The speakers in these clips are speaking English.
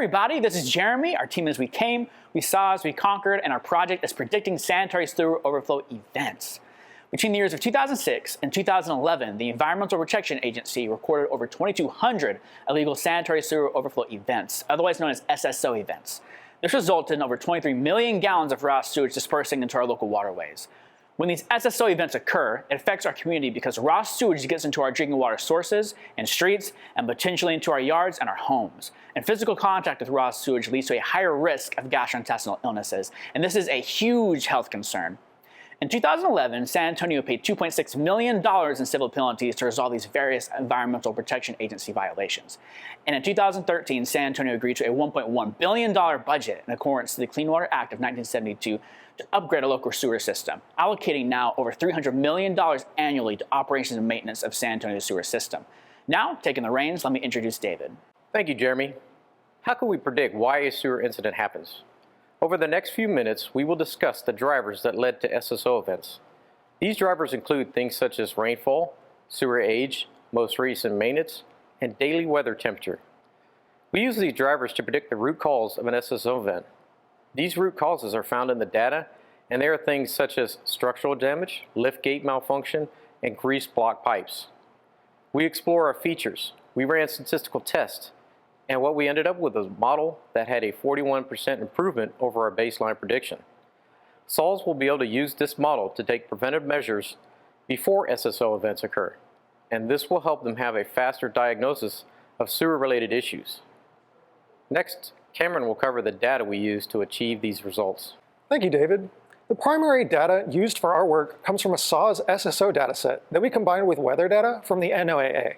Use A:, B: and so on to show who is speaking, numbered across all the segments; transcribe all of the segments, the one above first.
A: everybody, this is Jeremy. Our team is We Came, We Saw As We Conquered, and our project is predicting sanitary sewer overflow events. Between the years of 2006 and 2011, the Environmental Protection Agency recorded over 2,200 illegal sanitary sewer overflow events, otherwise known as SSO events. This resulted in over 23 million gallons of raw sewage dispersing into our local waterways. When these SSO events occur, it affects our community because raw sewage gets into our drinking water sources and streets and potentially into our yards and our homes. And physical contact with raw sewage leads to a higher risk of gastrointestinal illnesses, and this is a huge health concern. In 2011, San Antonio paid $2.6 million in civil penalties to resolve these various Environmental Protection Agency violations. And in 2013, San Antonio agreed to a $1.1 billion budget in accordance to the Clean Water Act of 1972 to upgrade a local sewer system, allocating now over $300 million annually to operations and maintenance of San Antonio's sewer system. Now, taking the reins, let me introduce David.
B: Thank you, Jeremy. How can we predict why a sewer incident happens? Over the next few minutes, we will discuss the drivers that led to SSO events. These drivers include things such as rainfall, sewer age, most recent maintenance, and daily weather temperature. We use these drivers to predict the root cause of an SSO event. These root causes are found in the data, and they are things such as structural damage, lift gate malfunction, and grease block pipes. We explore our features. We ran statistical tests. And what we ended up with was a model that had a 41% improvement over our baseline prediction. SAWS will be able to use this model to take preventive measures before SSO events occur, and this will help them have a faster diagnosis of sewer-related issues. Next, Cameron will cover the data we use to achieve these results.
C: Thank you, David. The primary data used for our work comes from a SAWS SSO dataset that we combined with weather data from the NOAA.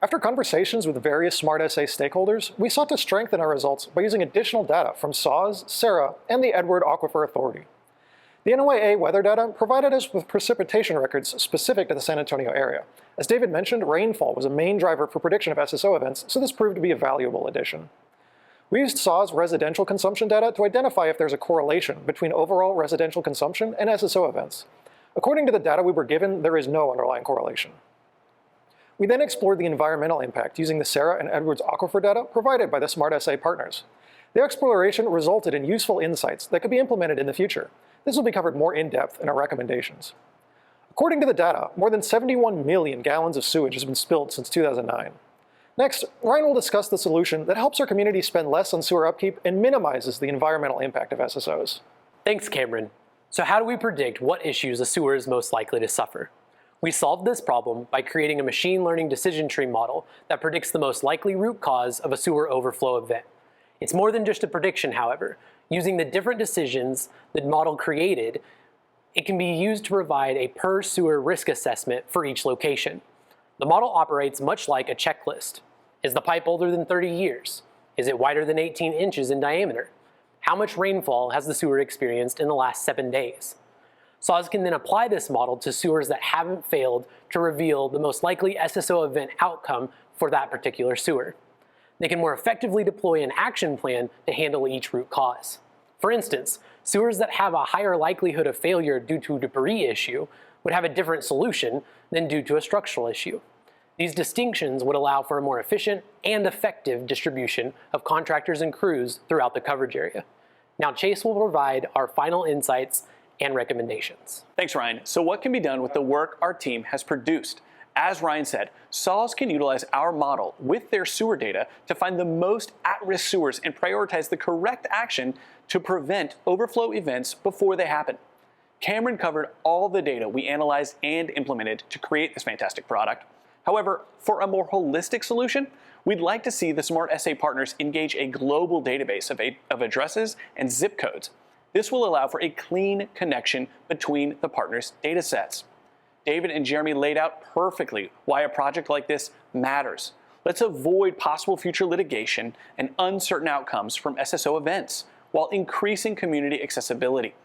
C: After conversations with various SmartSA stakeholders, we sought to strengthen our results by using additional data from SAWS, SARA, and the Edward Aquifer Authority. The NOAA weather data provided us with precipitation records specific to the San Antonio area. As David mentioned, rainfall was a main driver for prediction of SSO events, so this proved to be a valuable addition. We used SAWS residential consumption data to identify if there's a correlation between overall residential consumption and SSO events. According to the data we were given, there is no underlying correlation. We then explored the environmental impact using the SARA and Edwards Aquifer data provided by the SmartSA partners. The exploration resulted in useful insights that could be implemented in the future. This will be covered more in depth in our recommendations. According to the data, more than 71 million gallons of sewage has been spilled since 2009. Next, Ryan will discuss the solution that helps our community spend less on sewer upkeep and minimizes the environmental impact of SSOs.
D: Thanks, Cameron. So how do we predict what issues a sewer is most likely to suffer? We solved this problem by creating a machine learning decision tree model that predicts the most likely root cause of a sewer overflow event. It's more than just a prediction, however. Using the different decisions the model created, it can be used to provide a per sewer risk assessment for each location. The model operates much like a checklist. Is the pipe older than 30 years? Is it wider than 18 inches in diameter? How much rainfall has the sewer experienced in the last 7 days? SAWS can then apply this model to sewers that haven't failed to reveal the most likely SSO event outcome for that particular sewer. They can more effectively deploy an action plan to handle each root cause. For instance, sewers that have a higher likelihood of failure due to a debris issue would have a different solution than due to a structural issue. These distinctions would allow for a more efficient and effective distribution of contractors and crews throughout the coverage area. Now Chase will provide our final insights and recommendations.
E: Thanks, Ryan. So what can be done with the work our team has produced? As Ryan said, SAWS can utilize our model with their sewer data to find the most at-risk sewers and prioritize the correct action to prevent overflow events before they happen. Cameron covered all the data we analyzed and implemented to create this fantastic product. However, for a more holistic solution, we'd like to see the SmartSA partners engage a global database of addresses and zip codes. This will allow for a clean connection between the partners' data sets. David and Jeremy laid out perfectly why a project like this matters. Let's avoid possible future litigation and uncertain outcomes from SSO events while increasing community accessibility.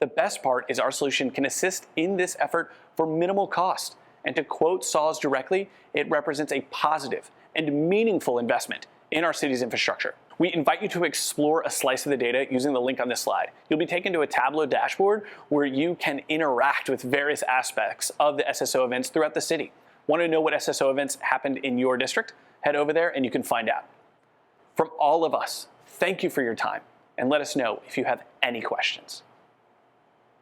E: The best part is our solution can assist in this effort for minimal cost. And to quote SAWS directly, it represents a positive and meaningful investment in our city's infrastructure. We invite you to explore a slice of the data using the link on this slide. You'll be taken to a Tableau dashboard where you can interact with various aspects of the SSO events throughout the city. Want to know what SSO events happened in your district? Head over there and you can find out. From all of us, thank you for your time, and let us know if you have any questions.